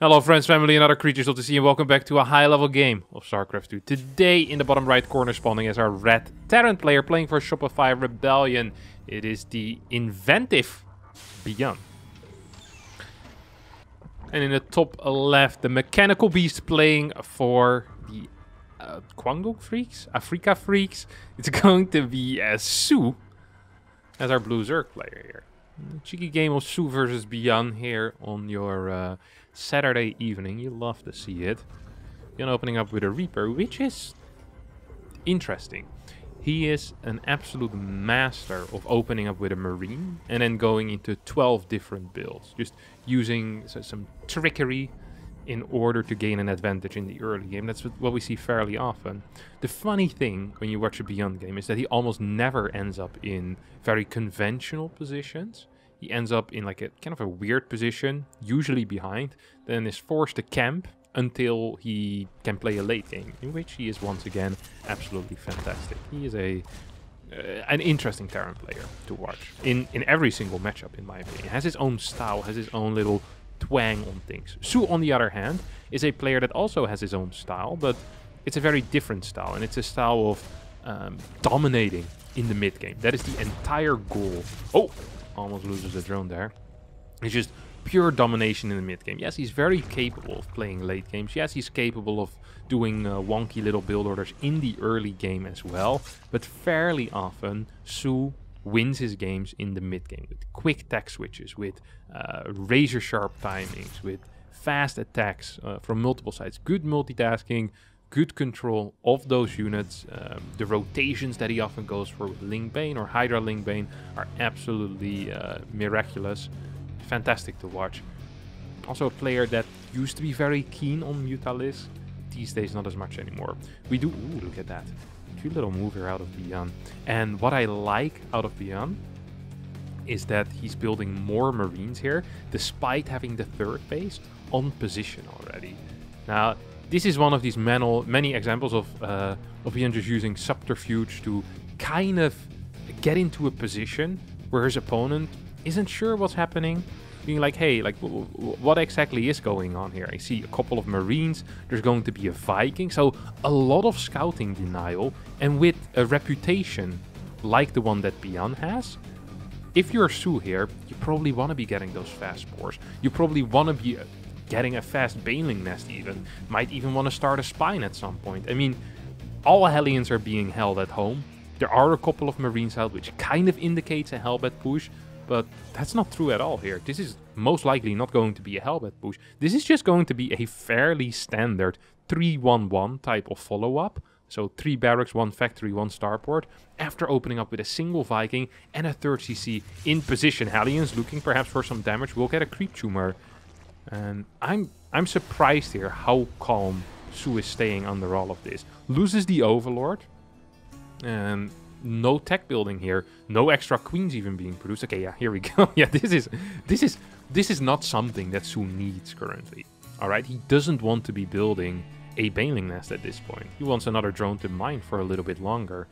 Hello friends, family and other creatures of the sea, and welcome back to a high level game of StarCraft 2. Today in the bottom right corner spawning is our red Terran player playing for Shopify Rebellion. It is the inventive ByuN. And in the top left, the mechanical beast playing for the Quango Freaks? Africa Freaks. It's going to be soO's as our Blue Zerg player here. A cheeky game of soO's versus ByuN here on your Saturday evening. You love to see it. ByuN opening up with a Reaper, which is interesting. He is an absolute master of opening up with a Marine and then going into 12 different builds. Just using some trickery in order to gain an advantage in the early game. That's what we see fairly often. The funny thing when you watch a ByuN game is that he almost never ends up in very conventional positions. He ends up in like a kind of a weird position, usually behind, then is forced to camp until he can play a late game, in which he is once again absolutely fantastic. He is an interesting Terran player to watch in every single matchup, in my opinion. He has his own style, has his own little twang on things. soO's, on the other hand, is a player that also has his own style, but it's a very different style, and it's a style of dominating in the mid game. That is the entire goal. Oh, almost loses the drone there. It's just pure domination in the mid game. Yes, he's very capable of playing late games. Yes, he's capable of doing wonky little build orders in the early game as well, but fairly often soO's wins his games in the mid game with quick tech switches, with razor sharp timings, with fast attacks from multiple sides, good multitasking, good control of those units. The rotations that he often goes for with Ling Bane or Hydra Ling Bane are absolutely miraculous. Fantastic to watch. Also a player that used to be very keen on Mutalis, these days not as much anymore. We do, ooh, look at that. Cute little move here out of ByuN. And what I like out of ByuN is that he's building more Marines here, despite having the third base on position already. Now, this is one of these many examples of ByuN just using subterfuge to kind of get into a position where his opponent isn't sure what's happening, being like, hey, like, what exactly is going on here? I see a couple of Marines, there's going to be a Viking, so a lot of scouting denial, and with a reputation like the one that ByuN has, if you're soO's here, you probably want to be getting those fast spores. You probably want to be getting a fast Baneling Nest even. Might even want to start a Spine at some point. I mean, all Hellions are being held at home. There are a couple of Marines out, which kind of indicates a Hellbat push, but that's not true at all here. This is most likely not going to be a Hellbat push. This is just going to be a fairly standard 3-1-1 type of follow-up. So 3 barracks, 1 factory, 1 starport, after opening up with a single Viking and a third CC in position. Hellions looking perhaps for some damage. We'll get a creep tumor. And I'm surprised here how calm soO's is staying under all of this. Loses the Overlord. And no tech building here. No extra queens even being produced. Okay, yeah, here we go. Yeah, this is not something that soO's needs currently. Alright, he doesn't want to be building a Baneling Nest at this point. He wants another drone to mine for a little bit longer.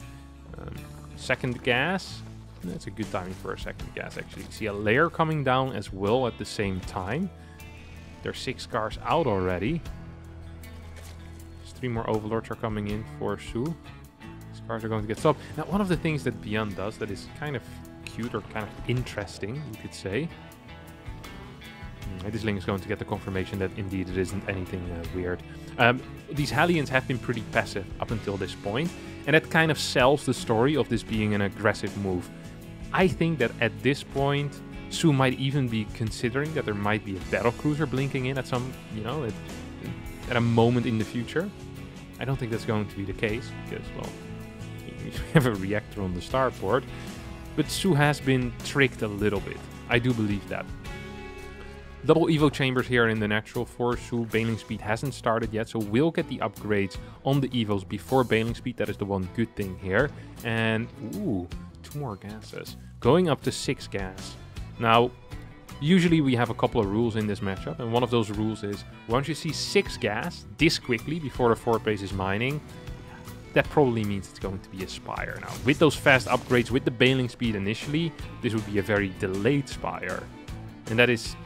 Second gas. That's a good timing for a second gas, actually. See a layer coming down as well at the same time. There's 6 cars out already. Just 3 more Overlords are coming in for soO's. These cars are going to get stopped. Now, one of the things that ByuN does that is kind of cute or kind of interesting, you could say. This link is going to get the confirmation that indeed it isn't anything weird. These Hellions have been pretty passive up until this point, and that kind of sells the story of this being an aggressive move. I think that at this point, soO's might even be considering that there might be a battlecruiser blinking in at some, at a moment in the future. I don't think that's going to be the case, because, well, you have a reactor on the starport. But soO's has been tricked a little bit. I do believe that. Double Evo chambers here in the natural for soO's. Baneling speed hasn't started yet, so we'll get the upgrades on the Evos before Baneling speed. That is the one good thing here. And, ooh, 2 more gases. Going up to 6 gas. Now, usually we have a couple of rules in this matchup, and one of those rules is once you see 6 gas this quickly before the 4th base is mining, that probably means it's going to be a Spire. Now, with those fast upgrades, with the Baneling speed initially, this would be a very delayed Spire. And that is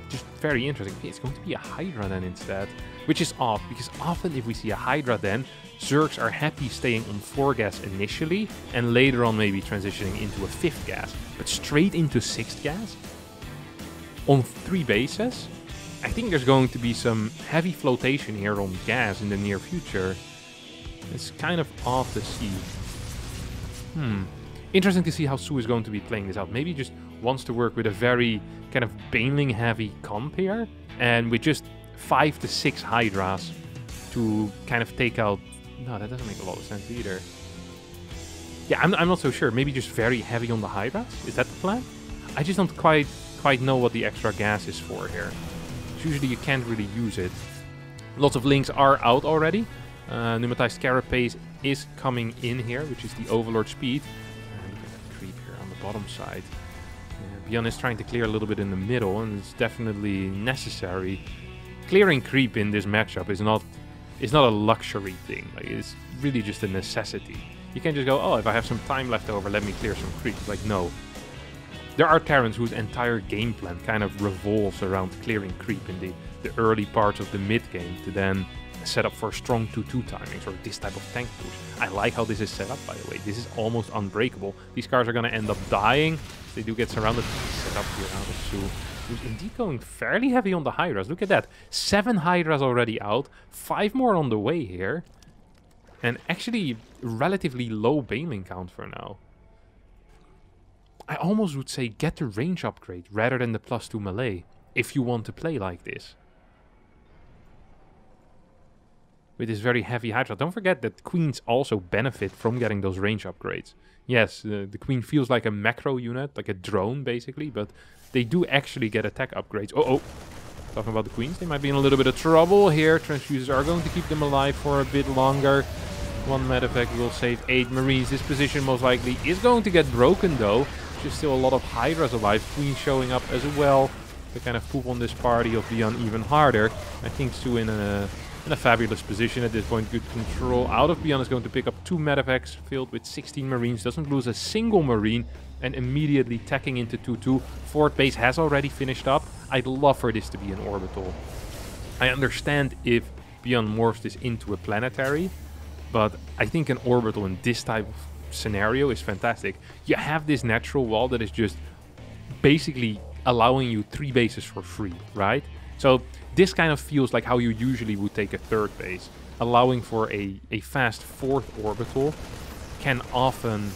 just very interesting. Okay, it's going to be a Hydra then instead, which is odd, because often if we see a Hydra then, Zergs are happy staying on 4 gas initially, and later on maybe transitioning into a 5th gas. But straight into 6th gas? On 3 bases? I think there's going to be some heavy flotation here on gas in the near future. It's kind of odd to see. Interesting to see how soO is going to be playing this out. Maybe just wants to work with a very kind of Baneling heavy comp here, and with just 5 to 6 Hydras to kind of take out... No, that doesn't make a lot of sense either. Yeah, I'm not so sure. Maybe just very heavy on the Hydras? Is that the plan? I just don't quite know what the extra gas is for here. Usually you can't really use it. Lots of links are out already. Pneumatized Carapace is coming in here, which is the Overlord speed. Look at that creep here on the bottom side. ByuN is trying to clear a little bit in the middle, and it's definitely necessary. Clearing creep in this matchup is not a luxury thing. Like, it's really just a necessity. You can't just go, oh, if I have some time left over, let me clear some creep. Like, no. There are Terrans whose entire game plan kind of revolves around clearing creep in the early parts of the mid-game to then set up for strong 2-2 timings or this type of tank push. I like how this is set up, by the way. This is almost unbreakable. These cars are going to end up dying. They do get surrounded. Set up here out of soO, who's indeed going fairly heavy on the Hydras. Look at that. 7 Hydras already out. 5 more on the way here. And actually relatively low Baneling count for now. I almost would say get the range upgrade rather than the +2 melee, if you want to play like this. With this very heavy Hydra. Don't forget that Queens also benefit from getting those range upgrades. Yes, the Queen feels like a macro unit, like a drone basically, but they do actually get attack upgrades. Oh, talking about the Queens, they might be in a little bit of trouble here. Transfusers are going to keep them alive for a bit longer. 1 medevac will save 8 Marines. This position most likely is going to get broken though. Just still a lot of Hydras alive. Queen showing up as well to kind of poop on this party of ByuN even harder. I think soO in a fabulous position at this point. Good control out of ByuN is going to pick up 2 medevacs filled with 16 Marines. Doesn't lose a single Marine and immediately tacking into 2-2. 4th base has already finished up. I'd love for this to be an orbital. I understand if ByuN morphs this into a planetary, but I think an orbital in this type of scenario is fantastic. You have this natural wall that is just basically allowing you 3 bases for free, right? So this kind of feels like how you usually would take a 3rd base. Allowing for a fast 4th orbital can often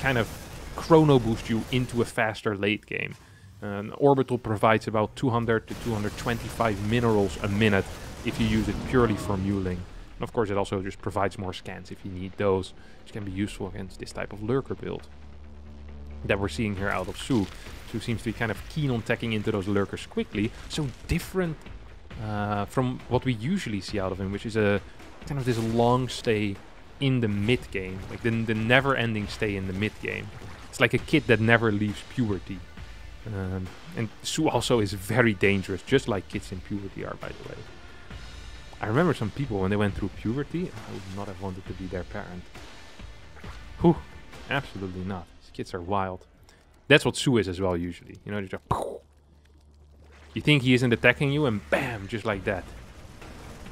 kind of chrono boost you into a faster late game. An orbital provides about 200 to 225 minerals a minute if you use it purely for muling. And of course it also just provides more scans if you need those, which can be useful against this type of lurker build that we're seeing here out of soO. soO seems to be kind of keen on tacking into those lurkers quickly, so different from what we usually see out of him, which is a kind of this long stay in the mid game, like the never-ending stay in the mid game. It's like a kid that never leaves puberty. And soO also is very dangerous, just like kids in puberty are, by the way. I remember some people when they went through puberty, I would not have wanted to be their parent. Whew, absolutely not. These kids are wild. That's what soO is as well, usually. You know, just you think he isn't attacking you, and bam, just like that.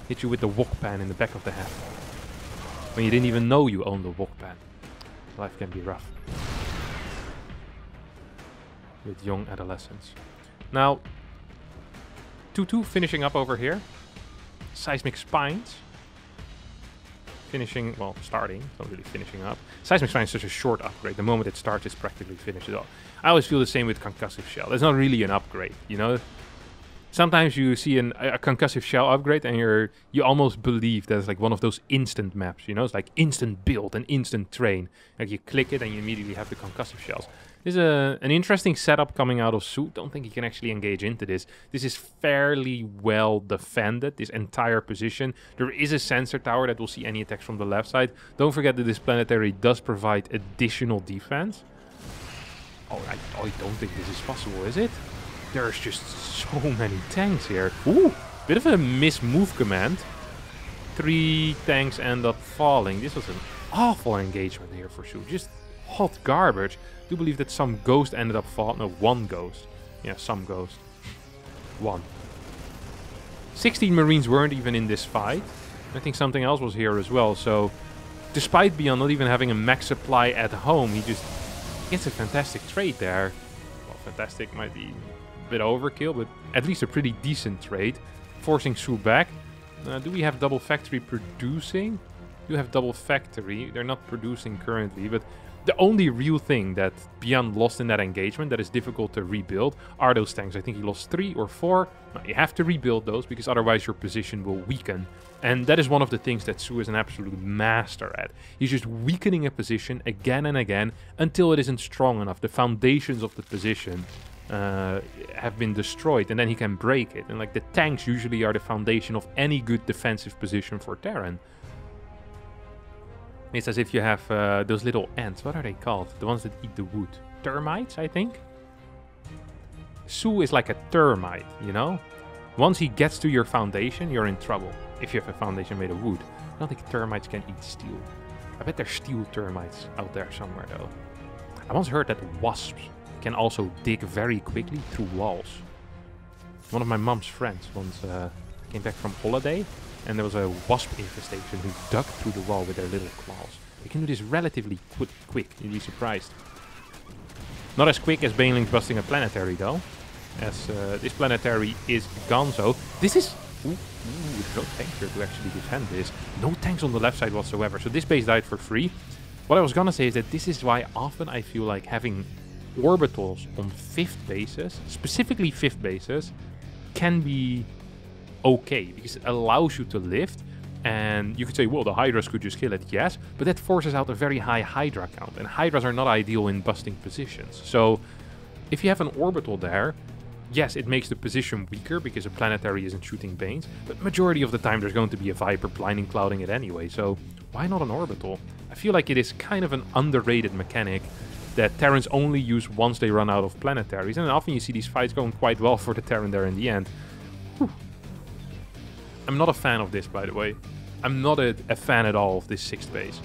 Hit you with the wok pan in the back of the head. When you didn't even know you owned the wok pan. Life can be rough. With young adolescents. Now, 2-2 finishing up over here. Seismic Spines. Finishing, well, starting, not really finishing up. Seismic Spine is such a short upgrade. The moment it starts, it's practically finished. I always feel the same with Concussive Shell. It's not really an upgrade, you know? Sometimes you see a Concussive Shell upgrade and you almost believe that it's like one of those instant maps, you know? It's like instant build and instant train. Like you click it and you immediately have the Concussive Shells. This is an interesting setup coming out of soO. Don't think he can actually engage into this. This is fairly well defended, this entire position. There is a sensor tower that will see any attacks from the left side. Don't forget that this planetary does provide additional defense. Oh, I don't think this is possible, is it? There's just so many tanks here. Ooh, bit of a mismove command. 3 tanks end up falling. This was an awful engagement here for soO. Just hot garbage. I do believe that some ghost ended up falling. No, 1 ghost. Yeah, some ghost. 1. 16 Marines weren't even in this fight. I think something else was here as well. So, despite ByuN not even having a max supply at home, he just gets a fantastic trade there. Well, fantastic might be a bit overkill, but at least a pretty decent trade. Forcing soO back. Do we have double factory producing? You have double factory. They're not producing currently, but the only real thing that ByuN lost in that engagement that is difficult to rebuild are those tanks. I think he lost 3 or 4. Now, you have to rebuild those because otherwise your position will weaken. And that is one of the things that soO is an absolute master at. He's just weakening a position again and again until it isn't strong enough. The foundations of the position have been destroyed, and then he can break it. And like the tanks usually are the foundation of any good defensive position for Terran. It's as if you have those little ants. What are they called? The ones that eat the wood. Termites, I think? soO is like a termite, you know? Once he gets to your foundation, you're in trouble. If you have a foundation made of wood. I don't think termites can eat steel. I bet there's steel termites out there somewhere, though. I once heard that wasps can also dig very quickly through walls. One of my mom's friends once came back from holiday, and there was a wasp infestation who dug through the wall with their little claws. They can do this relatively quick, you'd be surprised. Not as quick as Banelings busting a planetary though, as this planetary is gonzo. This is... Ooh, there's no tank here to actually defend this. No tanks on the left side whatsoever, so this base died for free. What I was gonna say is that this is why often I feel like having orbitals on 5th bases, specifically 5th bases, can be okay, because it allows you to lift, and you could say, well, the Hydras could just kill it, yes, but that forces out a very high Hydra count, and Hydras are not ideal in busting positions. So if you have an orbital there, yes, it makes the position weaker because a planetary isn't shooting Banes, but majority of the time there's going to be a Viper blinding clouding it anyway, so why not an orbital? I feel like it is kind of an underrated mechanic that Terrans only use once they run out of planetaries, and often you see these fights going quite well for the Terran there in the end. Whew. I'm not a fan of this, by the way. I'm not a fan at all of this 6th base.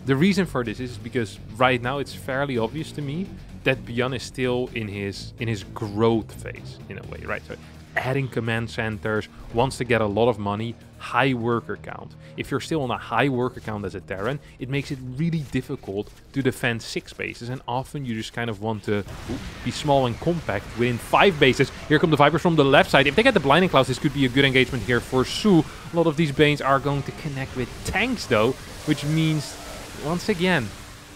The reason for this is because right now it's fairly obvious to me that ByuN is still in his growth phase, in a way, right? So adding command centers, wants to get a lot of money, high worker count. If you're still on a high worker count as a Terran, it makes it really difficult to defend 6 bases, and often you just kind of want to be small and compact within 5 bases. Here come the Vipers from the left side. If they get the Blinding Clouds, this could be a good engagement here for soO. A lot of these Banes are going to connect with tanks though, which means, once again,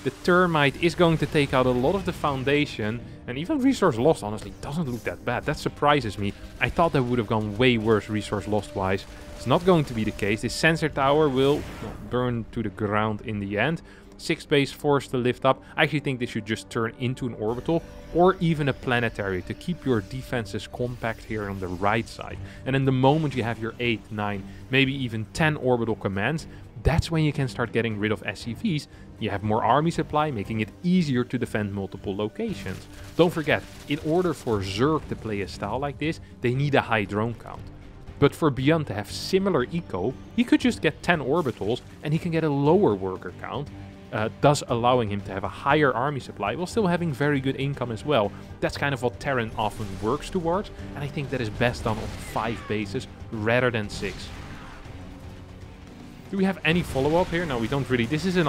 the Termite is going to take out a lot of the foundation, and even resource lost, honestly, doesn't look that bad. That surprises me. I thought that would have gone way worse resource lost-wise. It's not going to be the case. This sensor tower will burn to the ground in the end. 6th base forced to lift up. I actually think they should just turn into an orbital or even a planetary to keep your defenses compact here on the right side. And then the moment you have your 8, 9, maybe even 10 orbital commands, that's when you can start getting rid of SCVs. You have more army supply, making it easier to defend multiple locations. Don't forget, in order for Zerg to play a style like this, they need a high drone count. But for ByuN to have similar eco, he could just get 10 orbitals and he can get a lower worker count, thus allowing him to have a higher army supply while still having very good income as well. That's kind of what Terran often works towards, and I think that is best done on 5 bases rather than 6. Do we have any follow-up here? No, we don't really. This is an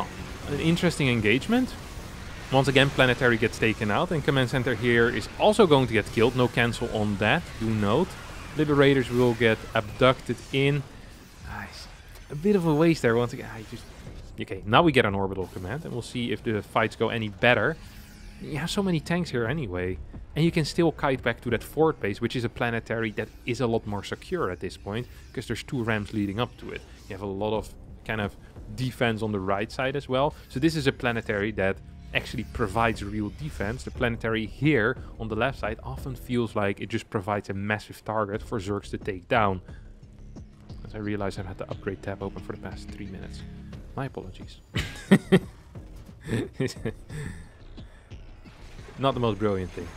interesting engagement. Once again, planetary gets taken out, and command center here is also going to get killed. No cancel on that, do note. Liberators will get abducted in. A bit of a waste there once again. Okay, now we get an orbital command, and we'll see if the fights go any better. You have so many tanks here anyway, and you can still kite back to that 4th base, which is a planetary that is a lot more secure at this point, because there's 2 ramps leading up to it. You have a lot of kind of defense on the right side as well. So this is a planetary that actually provides real defense. The planetary here on the left side often feels like it just provides a massive target for Zergs to take down. As I realize I've had the upgrade tab open for the past 3 minutes. My apologies. Not the most brilliant thing.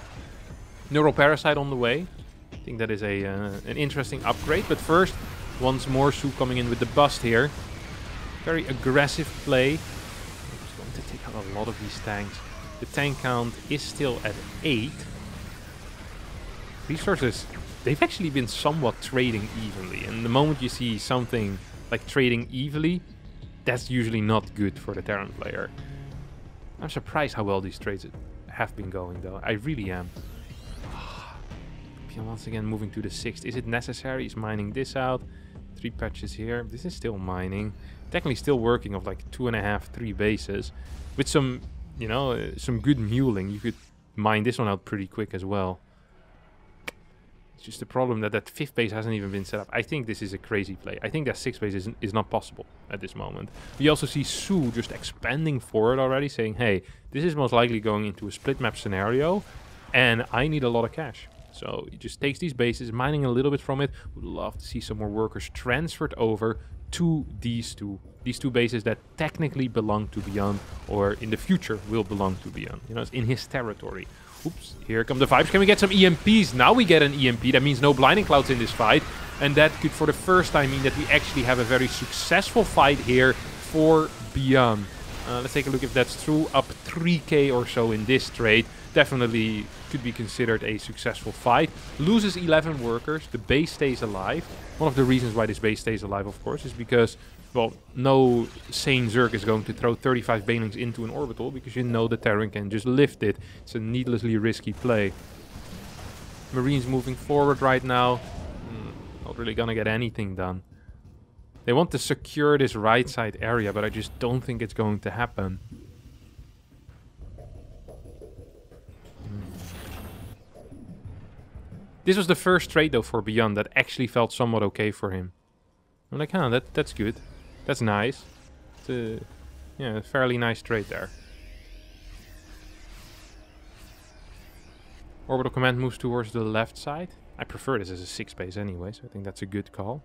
Neural Parasite on the way. I think that is an interesting upgrade. But first, once more soO coming in with the bust here. Very aggressive play. He's going to take out a lot of these tanks. The tank count is still at 8. Resources they've actually been somewhat trading evenly. And the moment you see something like trading evenly, that's usually not good for the Terran player. I'm surprised how well these trades have been going, though. I really am. ByuN once again moving to the 6th. Is it necessary? He's mining this out. 3 patches here. This is still mining. Technically still working of like 2.5, 3 bases. With some, you know, some good muling. You could mine this one out pretty quick as well. It's just the problem that that 5th base hasn't even been set up. I think this is a crazy play. I think that 6th base is not possible at this moment. We also see soO just expanding forward already, saying, hey, this is most likely going into a split map scenario, and I need a lot of cash. So he just takes these bases, mining a little bit from it. Would love to see some more workers transferred over to these two bases that technically belong to ByuN, or in the future will belong to ByuN. You know, it's in his territory. Oops, here come the vibes. Can we get some EMPs? Now we get an EMP. That means no blinding clouds in this fight. And that could for the first time mean that we actually have a very successful fight here for ByuN. Let's take a look if that's true. Up 3k or so in this trade. Definitely could be considered a successful fight. Loses 11 workers. The base stays alive. One of the reasons why this base stays alive, of course, is because, well, no sane Zerg is going to throw 35 banelings into an orbital, because you know the Terran can just lift it. It's a needlessly risky play. Marines moving forward right now. Not really gonna get anything done. They want to secure this right side area, but I just don't think it's going to happen. This was the first trade, though, for ByuN that actually felt somewhat okay for him. I'm like, huh, that's good. That's nice. It's a, yeah, fairly nice trade there. Orbital command moves towards the left side. I prefer this as a 6 base anyway, so I think that's a good call.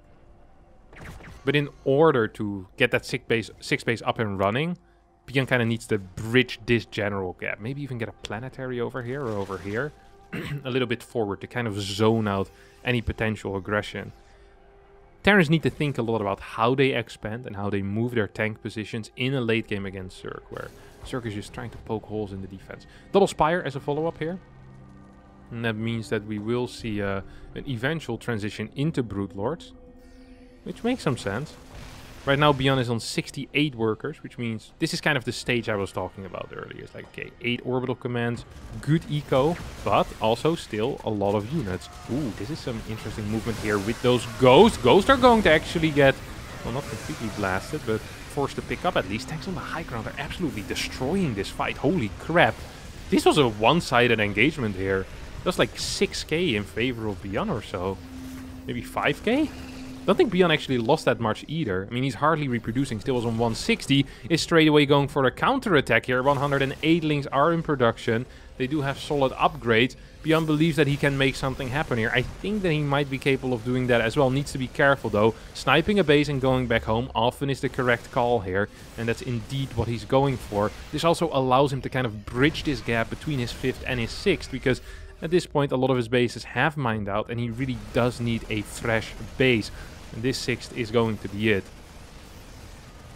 But in order to get that 6 base up and running, ByuN kind of needs to bridge this general gap. Maybe even get a planetary over here or over here. A little bit forward to kind of zone out any potential aggression. Terrans need to think a lot about how they expand and how they move their tank positions in a late game against Zerg, where Zerg is just trying to poke holes in the defense. Double Spire as a follow-up here. And that means that we will see an eventual transition into Brood Lords, which makes some sense. Right now ByuN is on 68 workers, which means this is kind of the stage I was talking about earlier. It's like, okay, 8 orbital commands, good eco, but also still a lot of units. Ooh, this is some interesting movement here with those ghosts. Ghosts are going to actually get, well, not completely blasted, but forced to pick up at least. Tanks on the high ground are absolutely destroying this fight. Holy crap. This was a one-sided engagement here. That's like 6k in favor of ByuN or so. Maybe 5k? I don't think ByuN actually lost that much either. I mean, he's hardly reproducing, still was on 160. Is straight away going for a counter-attack here. 108 links are in production. They do have solid upgrades. ByuN believes that he can make something happen here. I think that he might be capable of doing that as well. Needs to be careful though. Sniping a base and going back home often is the correct call here. And that's indeed what he's going for. This also allows him to kind of bridge this gap between his 5th and his 6th, because at this point, a lot of his bases have mined out, and he really does need a fresh base. And this 6th is going to be it.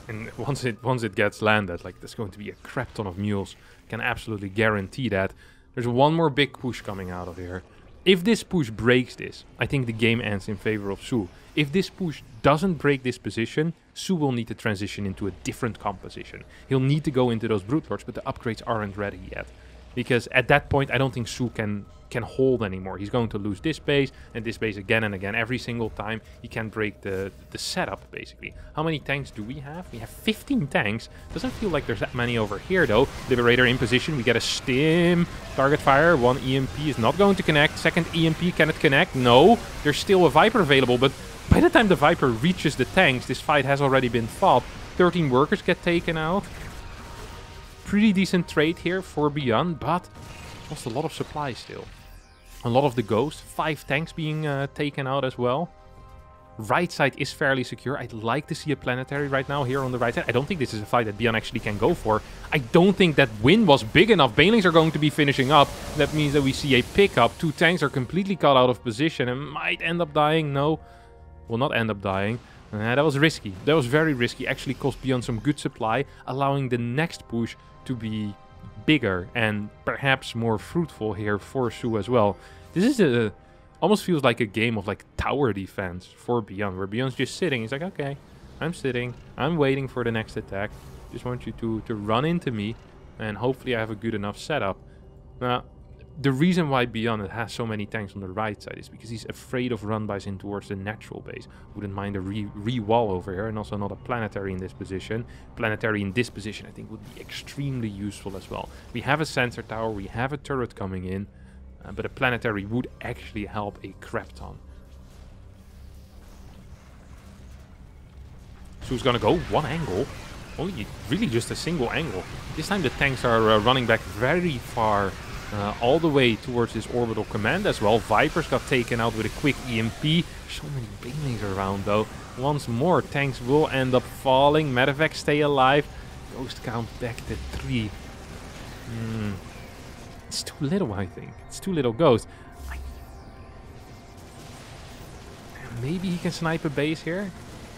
And once it gets landed, like, there's going to be a crap ton of mules. Can absolutely guarantee that. There's one more big push coming out of here. If this push breaks this, I think the game ends in favor of soO. If this push doesn't break this position, soO will need to transition into a different composition. He'll need to go into those Brood Lords, but the upgrades aren't ready yet. Because at that point, I don't think soO can hold anymore. He's going to lose this base and this base again and again. Every single time he can break the setup, basically. How many tanks do we have? We have 15 tanks. Doesn't feel like there's that many over here, though. Liberator in position. We get a stim. Target fire. One EMP is not going to connect. Second EMP, can it connect? No. There's still a Viper available, but by the time the Viper reaches the tanks, this fight has already been fought. 13 workers get taken out. Pretty decent trade here for ByuN, but lost a lot of supply still. A lot of the ghosts, 5 tanks being taken out as well. Right side is fairly secure. I'd like to see a planetary right now here on the right side. I don't think this is a fight that ByuN actually can go for. I don't think that win was big enough. Banelings are going to be finishing up. That means that we see a pickup. 2 tanks are completely cut out of position and might end up dying. No, will not end up dying. That was risky. That was very risky. Actually cost ByuN some good supply, allowing the next push to be bigger and perhaps more fruitful here for soO as well. This is Almost feels like a game of like tower defense for ByuN, where ByuN's just sitting. He's like, okay, I'm sitting, I'm waiting for the next attack. Just want you to run into me, and hopefully I have a good enough setup. Now, the reason why ByuN has so many tanks on the right side is because he's afraid of run bys in towards the natural base. Wouldn't mind a re-wall over here, and also not a planetary in this position. Planetary in this position I think would be extremely useful as well. We have a sensor tower, we have a turret coming in, but a planetary would actually help a crap ton. So who's gonna go? One angle? Only really just a single angle. This time the tanks are running back very far, all the way towards this orbital command as well. Vipers got taken out with a quick EMP. So many banelings around though. Once more, tanks will end up falling. Medevac stay alive. Ghost count back to 3. It's too little, I think. It's too little ghost. Maybe he can snipe a base here.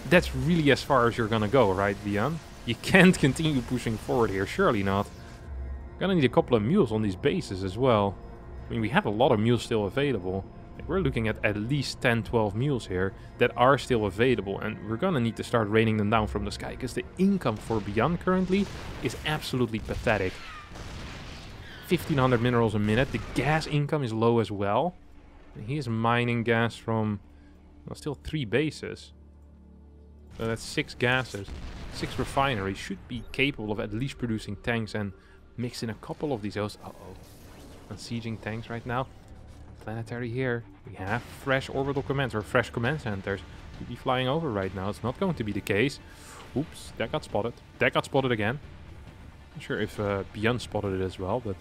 That's really as far as you're gonna go, right, ByuN? You can't continue pushing forward here, surely not. Gonna need a couple of mules on these bases as well. I mean, we have a lot of mules still available. Like, we're looking at least 10-12 mules here that are still available, and we're gonna need to start raining them down from the sky, because the income for ByuN currently is absolutely pathetic. 1500 minerals a minute. The gas income is low as well. And he is mining gas from, well, still 3 bases. So that's 6 gases. 6 refineries should be capable of at least producing tanks and mix in a couple of these. Uh-oh. Unsieging tanks right now. Planetary here. We have fresh orbital commands, or fresh command centers. Could be flying over right now. It's not going to be the case. Oops, that got spotted. That got spotted again. Not sure if ByuN spotted it as well, but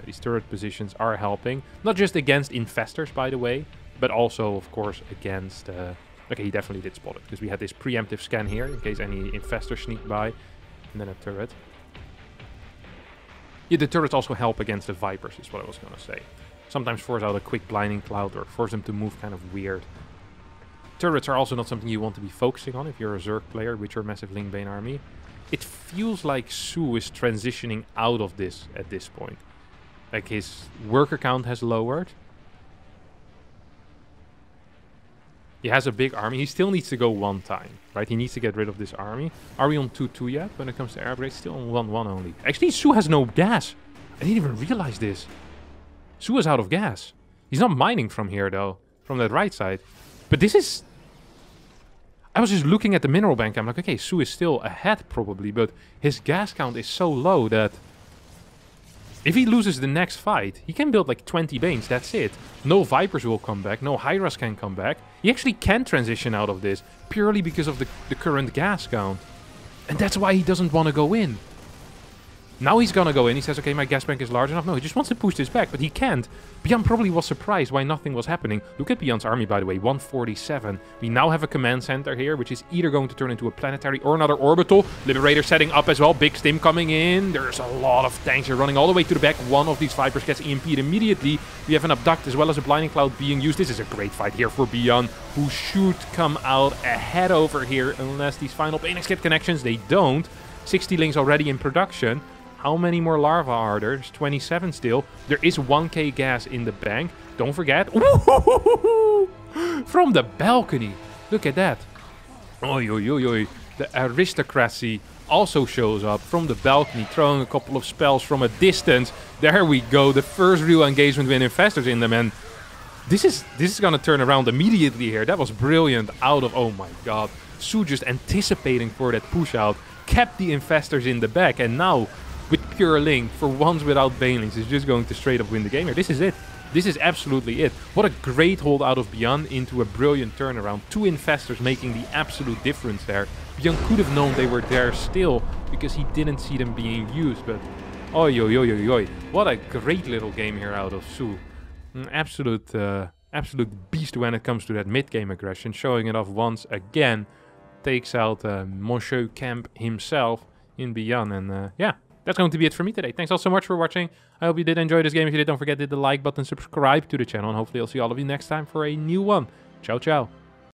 these turret positions are helping. Not just against infestors, by the way, but also, of course, against... okay, he definitely did spot it, because we had this preemptive scan here, in case any infestors sneak by. And then a turret. Yeah, the turrets also help against the Vipers, is what I was going to say. Sometimes force out a quick blinding cloud, or force them to move kind of weird. Turrets are also not something you want to be focusing on if you're a Zerg player with your massive Lingbane army. It feels like soO is transitioning out of this at this point. Like, his worker count has lowered. He has a big army. He still needs to go 1 time, right? He needs to get rid of this army. Are we on 2-2 yet when it comes to air upgrades? Still on 1-1 only. Actually, soO has no gas. I didn't even realize this. soO is out of gas. He's not mining from here, though. From that right side. But this is... I was just looking at the mineral bank. I'm like, okay, soO is still ahead, probably. But his gas count is so low that... if he loses the next fight, he can build like 20 Banes, that's it. No Vipers will come back, no Hydras can come back. He actually can transition out of this, purely because of the current gas count. And that's why he doesn't want to go in. Now he's gonna go in, he says, okay, my gas bank is large enough. No, he just wants to push this back, but he can't. ByuN probably was surprised why nothing was happening. Look at ByuN's army, by the way, 147. We now have a command center here, which is either going to turn into a planetary or another orbital. Liberator setting up as well, big stim coming in. There's a lot of tanks here running all the way to the back. One of these Vipers gets EMP'd immediately. We have an abduct as well as a blinding cloud being used. This is a great fight here for ByuN, who should come out ahead over here, unless these final Banex get connections. They don't. 60 links already in production. How many more larvae are there? There's 27 still. There is 1k gas in the bank. Don't forget. From the balcony. Look at that. Oi, oi, oi, oi. The aristocracy also shows up from the balcony, throwing a couple of spells from a distance. There we go. The first real engagement with infestors in them. And this is going to turn around immediately here. That was brilliant. Out of... oh my god. soO just anticipating for that push out. Kept the infestors in the back. And now... with pure link, for once without banelings, is just going to straight up win the game here. This is it. This is absolutely it. What a great hold out of ByuN into a brilliant turnaround. 2 infestors making the absolute difference there. ByuN could have known they were there still, because he didn't see them being used, but... oi, oi, oi, oi, oi. What a great little game here out of soO. An absolute beast when it comes to that mid-game aggression. Showing it off once again. Takes out Monsieur Camp himself in ByuN, and yeah. That's going to be it for me today. Thanks all so much for watching. I hope you did enjoy this game. If you did, don't forget to hit the like button, subscribe to the channel, and hopefully I'll see all of you next time for a new one. Ciao, ciao.